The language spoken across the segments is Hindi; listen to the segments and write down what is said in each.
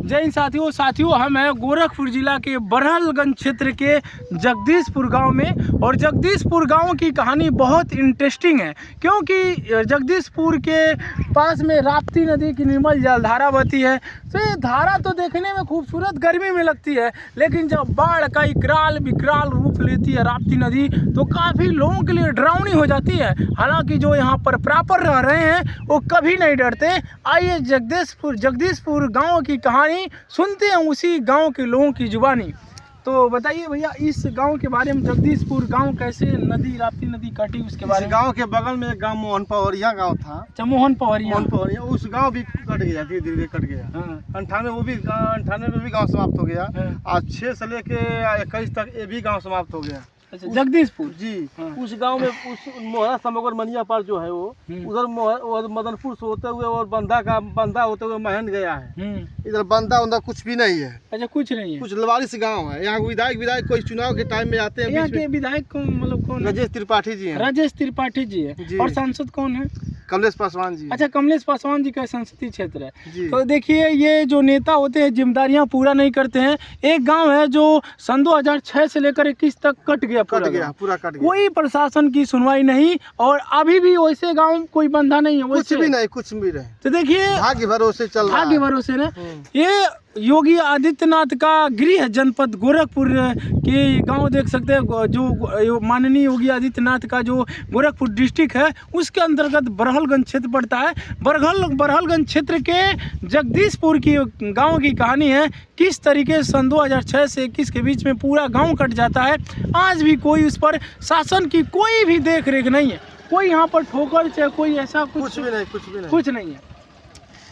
जय हिंद साथियों, हम हैं गोरखपुर जिला के बरहलगंज क्षेत्र के जगदीशपुर गांव में। और जगदीशपुर गांव की कहानी बहुत इंटरेस्टिंग है, क्योंकि जगदीशपुर के पास में राप्ती नदी की निर्मल जलधारा बहती है। तो ये धारा तो देखने में खूबसूरत गर्मी में लगती है, लेकिन जब बाढ़ का विकराल रूप लेती है राप्ती नदी, तो काफ़ी लोगों के लिए डरावनी हो जाती है। हालांकि जो यहाँ पर प्रॉपर रह रहे हैं वो कभी नहीं डरते। आइए जगदीशपुर गांव की कहानी सुनते हैं उसी गांव के लोगों की जुबानी। तो बताइए भैया, इस गांव के बारे में, जगदीशपुर गांव कैसे राप्ती नदी कटी उसके बारे में। गांव के बगल में एक गांव मोहन पवरिया गांव था। अच्छा, मोहन पवरिया, उस गांव भी कट गया, धीरे धीरे कट गया। 98 में भी गांव समाप्त हो गया। आज 6 से लेके 21 तक ये भी गांव समाप्त हो गया। अच्छा, जगदीशपुर जी। उस गांव में उस मोहरा समगर मनिया पर जो है वो उधर मदनपुर से होते हुए और बंदा होते हुए महन गया है। इधर बंदा कुछ भी नहीं है। अच्छा, कुछ नहीं है, कुछ लवारिस गांव है। यहाँ विधायक कोई चुनाव के टाइम में आते हैं। यहाँ के विधायक कौन, मतलब कौन? राजेश त्रिपाठी जी हैं। राजेश त्रिपाठी जी है। और सांसद कौन है? कमलेश पासवान जी। अच्छा, कमलेश पासवान जी का संसदीय क्षेत्र है जी। तो देखिए, ये जो नेता होते हैं जिम्मेदारियां पूरा नहीं करते हैं। एक गांव है जो सन 2006 से लेकर 21 तक कट गया, पूरा कट गया। कोई प्रशासन की सुनवाई नहीं, और अभी भी वैसे गांव कोई बंधा नहीं है, कुछ भी नहीं। तो देखिए, भाग्य भरोसे चल रहा है। भाग्य भरोसे ना। ये योगी आदित्यनाथ का गृह जनपद गोरखपुर के गांव देख सकते हैं। जो माननीय योगी आदित्यनाथ का जो गोरखपुर डिस्ट्रिक्ट है, उसके अंतर्गत बरहलगंज क्षेत्र पड़ता है। बरहलगंज क्षेत्र के जगदीशपुर की गांव की कहानी है। किस तरीके से सन 2006 से 21 के बीच में पूरा गांव कट जाता है। आज भी कोई उस पर शासन की कोई भी देख रेख नहीं है। कोई यहाँ पर ठोकर चाहे कोई ऐसा कुछ नहीं है।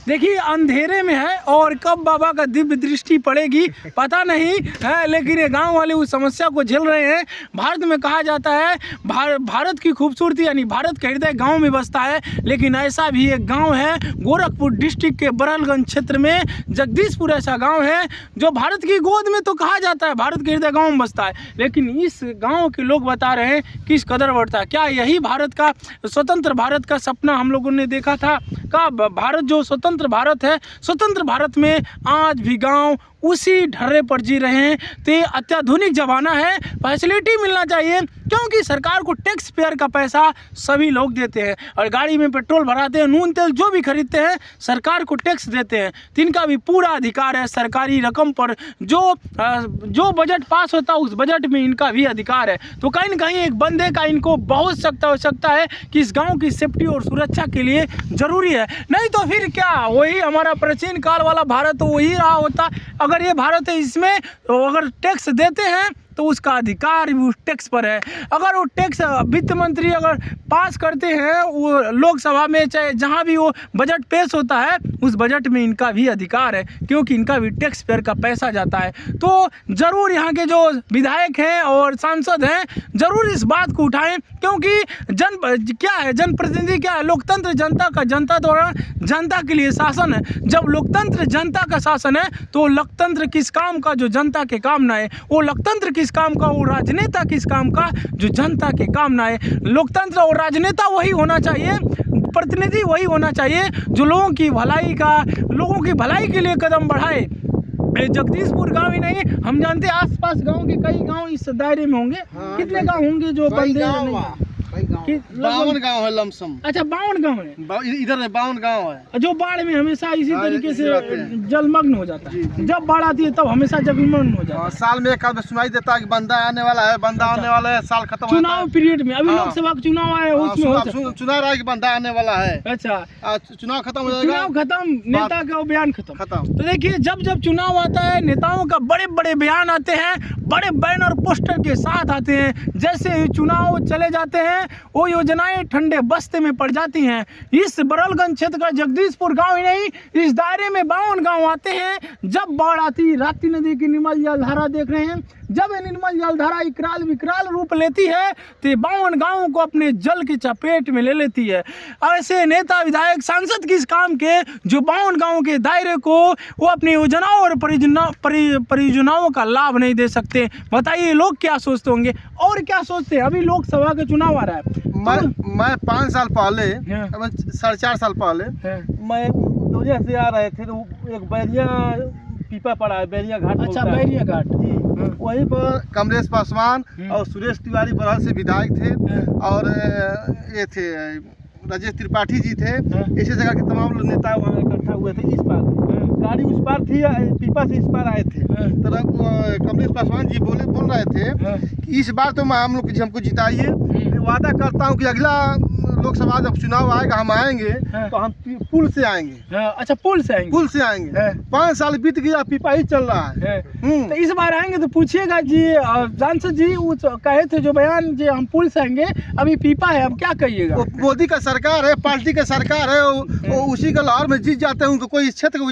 देखिए, अंधेरे में है और कब बाबा का दिव्य दृष्टि पड़ेगी पता नहीं है, लेकिन ये गांव वाले उस समस्या को झेल रहे हैं। भारत में कहा जाता है भारत की खूबसूरती यानी भारत का हृदय गांव में बसता है, लेकिन ऐसा भी एक गांव है गोरखपुर डिस्ट्रिक्ट के बरहलगंज क्षेत्र में जगदीशपुर। ऐसा गांव है जो भारत की गोद में तो कहा जाता है भारत के हृदय गाँव में बसता है, लेकिन इस गाँव के लोग बता रहे हैं किस कदर बढ़ता है। क्या यही भारत का स्वतंत्र भारत का सपना हम लोगों ने देखा था? का भारत जो स्वतंत्र भारत है, स्वतंत्र भारत में आज भी गांव उसी ढर्रे पर जी रहे हैं। तो ये अत्याधुनिक जमाना है, फैसिलिटी मिलना चाहिए, क्योंकि सरकार को टैक्स पेयर का पैसा सभी लोग देते हैं और गाड़ी में पेट्रोल भराते हैं, नून तेल जो भी खरीदते हैं सरकार को टैक्स देते हैं। तो इनका भी पूरा अधिकार है सरकारी रकम पर। जो बजट पास होता है उस बजट में इनका भी अधिकार है। तो कहीं ना कहीं एक बंदे का इनको बहुत सख्त आवश्यकता है कि इस गाँव की सेफ्टी और सुरक्षा के लिए ज़रूरी है। नहीं तो फिर क्या, वही हमारा प्राचीन काल वाला भारत तो वही रहा होता। अगर ये भारत है, इसमें तो अगर टैक्स देते हैं तो उसका अधिकार भी उस टैक्स पर है। अगर वो टैक्स वित्त मंत्री अगर पास करते हैं वो लोकसभा में, चाहे जहां भी वो बजट पेश होता है, उस बजट में इनका भी अधिकार है, क्योंकि इनका भी टैक्स पेयर का पैसा जाता है। तो ज़रूर यहाँ के जो विधायक हैं और सांसद हैं ज़रूर इस बात को उठाएं, क्योंकि जनप्रतिनिधि क्या है? लोकतंत्र जनता द्वारा जनता के लिए शासन है। जब लोकतंत्र जनता का शासन है तो लोकतंत्र किस काम का जो जनता के काम ना है, वो लोकतंत्र किस काम का, वो राजनेता किस काम का जो जनता के काम ना है। लोकतंत्र और राजनेता वही होना चाहिए, प्रतिनिधि वही होना चाहिए जो लोगों की भलाई के लिए कदम बढ़ाए। जगदीशपुर गांव ही नहीं, हम जानते हैं आसपास गांव के कई गांव इस दायरे में होंगे। कितने गांव होंगे जो बंदे नहीं? 52 गाँव है लमसम। अच्छा, 52 गाँव है। इधर 52 गाँव है जो बाढ़ में हमेशा इसी तरीके से जलमग्न हो जाता है। जब बाढ़ आती है तब हमेशा जलमग्न हो जाता है। साल में एक आध सुनाई देता है कि बंदा आने वाला है, साल खत्म। चुनाव पीरियड में, अभी लोकसभा का चुनाव आया है, उसमें चुनाव रहा है कि बंदा आने वाला है। अच्छा, चुनाव खत्म हो जाएगा, चुनाव खत्म, नेता का बयान खत्म। तो देखिए, जब चुनाव आता है नेताओं का बड़े बड़े बयान आते हैं, बड़े बैनर पोस्टर के साथ आते हैं। जैसे ही चुनाव चले जाते हैं वो योजनाएं ठंडे बस्ते में पड़ जाती हैं। इस बरहलगंज क्षेत्र का जगदीशपुर गांव ही नहीं, इस दायरे में 52 गांव आते हैं। जब बाढ़ आती, राप्ती नदी की निर्मल जलधारा देख रहे हैं, जब ये निर्मल जलधारा विकराल रूप लेती है तो 52 गांवों को अपने जल की चपेट में ले लेती है। ऐसे नेता विधायक सांसद किस काम के जो 52 गांवों के दायरे को वो अपनी योजनाओं और परियोजनाओं का लाभ नहीं दे सकते। बताइए लोग क्या सोचते होंगे और क्या सोचते हैं। अभी लोकसभा का चुनाव आ रहा है। मैं 5 साल पहले, 4.5 साल पहले मैं भदौरिया से आ रहे थे तो एक बैरिया पीपा पड़ा है, बैरिया घाट अच्छा, बोलता है। बैरिया घाट। जी, वहीं पर कमलेश पासवान और सुरेश तिवारी बरहल से विधायक थे और ये थे राजेश त्रिपाठी जी थे। ऐसे जगह के तमाम लोग नेता वहाँ इकट्ठा हुए थे। इस पार गाड़ी उस पार थी, पीपा से इस पार आए थे। तो कमलेश पासवान जी बोल रहे थे कि इस बार तो हम लोग हमको जिताइए, वादा करता हूँ कि अगला लोकसभा जब चुनाव आएगा हम आएंगे तो हम पुल से आएंगे। अच्छा, पुल से आएंगे? पुल से आएंगे। 5 साल बीत गया, पीपा ही चल रहा है। तो इस बार आएंगे तो पूछिएगा जी, सांसद जी वो कहे थे जो बयान जी हम पुल से आएंगे, अभी पीपा है, अब क्या कहिएगा? मोदी का सरकार है, पार्टी का सरकार है, वो उसी का लाहौर में जीत जाते हैं। उनको कोई इस क्षेत्र को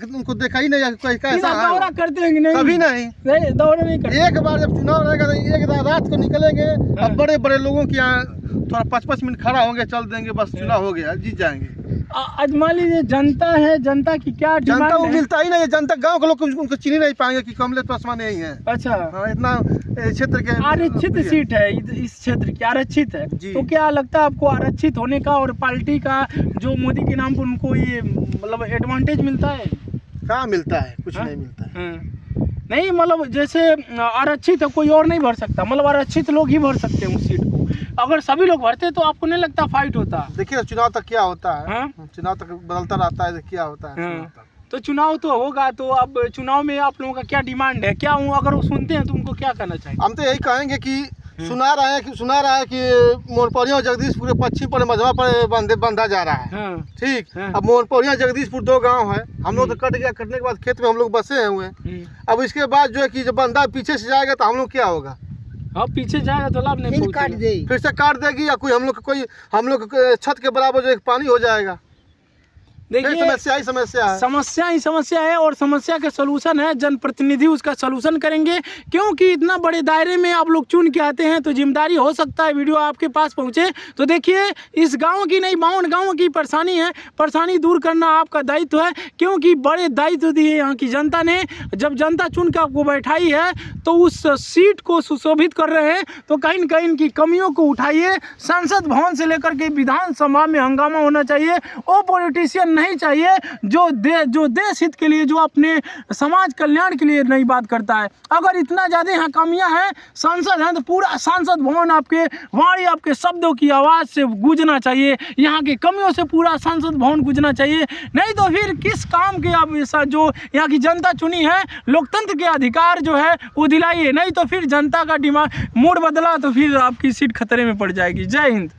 उनको देखा ही नहीं, कोई कैसा है। दौरा करते हैं कि नहीं? कभी नहीं, दौरा नहीं करते। एक बार जब चुनाव रहेगा एक रात को निकलेंगे, अब बड़े बड़े लोगों के यहाँ थोड़ा 5-5 मिनट खड़ा होंगे, चल देंगे, बस चुनाव हो गया, जीत जाएंगे। आज मान लीजिए जनता है, जनता की क्या डिमांड है? जनता को मिलता ही नहीं है। जनता गांव के लोग उनको चीनी नहीं पाएंगे कि कमलेश पासवान यही है। अच्छा, हाँ, इतना क्षेत्र के आरक्षित सीट है इस क्षेत्र की, आरक्षित है। तो क्या लगता है आपको आरक्षित होने का और पार्टी का जो मोदी के नाम पर उनको ये मतलब एडवांटेज मिलता है? क्या मिलता है? कुछ नहीं मिलता है। नहीं, मतलब जैसे आरक्षित है, कोई और नहीं भर सकता, मतलब आरक्षित लोग ही भर सकते हैं उस सीट को। अगर सभी लोग भरते तो आपको नहीं लगता फाइट होता? देखिए चुनाव तक क्या होता है। चुनाव तक बदलता रहता है, क्या होता है। तो चुनाव तो होगा, तो अब चुनाव में आप लोगों का क्या डिमांड है? क्या अगर वो सुनते हैं तो उनको क्या करना चाहिए? हम तो यही कहेंगे कि सुना रहा है कि मोनपौरिया जगदीशपुर पश्चिम पर मझवा पर बंधा जा रहा है। ठीक, अब मोनपौरिया जगदीशपुर 2 गांव है। हम लोग तो कटने के बाद खेत में हम लोग बसे हुए। अब इसके बाद जो है कि जब बंधा पीछे से जाएगा तो हम लोग क्या होगा? अब पीछे जाएगा तो लाभ नहीं पहुंचेगा, फिर से काट देगी, या कोई हम लोग छत के बराबर जो एक पानी हो जाएगा। देखिए, समस्या ही समस्या है और समस्या का सलूशन है, जनप्रतिनिधि उसका सलूशन करेंगे। क्योंकि इतना बड़े दायरे में आप लोग चुन के आते हैं तो जिम्मेदारी हो सकता है वीडियो आपके पास पहुंचे। तो देखिए, इस गांव की नहीं 52 गाँव की परेशानी है, परेशानी दूर करना आपका दायित्व है। क्योंकि बड़े दायित्व दिए यहाँ की जनता ने। जब जनता चुन के आपको बैठाई है तो उस सीट को सुशोभित कर रहे हैं, तो कहीं न कहीं इनकी कमियों को उठाइए। संसद भवन से लेकर के विधानसभा में हंगामा होना चाहिए। वो पॉलिटिशियन नहीं चाहिए जो देश हित के लिए, जो अपने समाज कल्याण के लिए नहीं बात करता है। अगर इतना ज़्यादा यहाँ कमियां हैं, सांसद हैं, तो पूरा सांसद भवन आपके वाणी, आपके शब्दों की आवाज़ से गूंजना चाहिए। यहाँ की कमियों से पूरा सांसद भवन गूंजना चाहिए। नहीं तो फिर किस काम के आप जो यहाँ की जनता चुनी है, लोकतंत्र के अधिकार जो है वो दिलाइए। नहीं तो फिर जनता का मूड बदला तो फिर आपकी सीट खतरे में पड़ जाएगी। जय हिंद।